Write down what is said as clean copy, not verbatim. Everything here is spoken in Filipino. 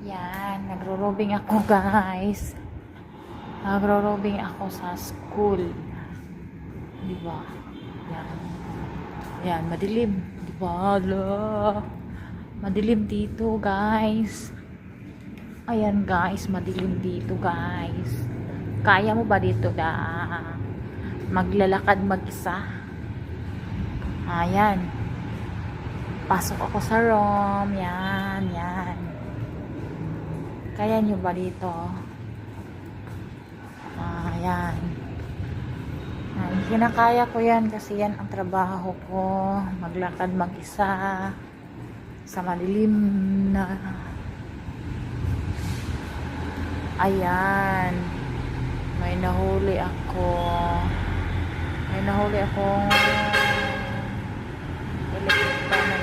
Yan, nagro-robing ako guys. Nagro-robing ako sa school. Diba? Yan. Yan, madilim. Diba? Hala. Madilim dito guys. Ayan guys, madilim dito guys. Kaya mo ba dito da? Maglalakad mag-isa? Ayan. Pasok ako sa room. Yan, yan. Kaya nyo ba dito? Ayan. Kinakaya ko yan kasi yan ang trabaho ko. Maglakad mag-isa sa madilim na. Ayan. May nahuli ako. May nahuli akong helicopter na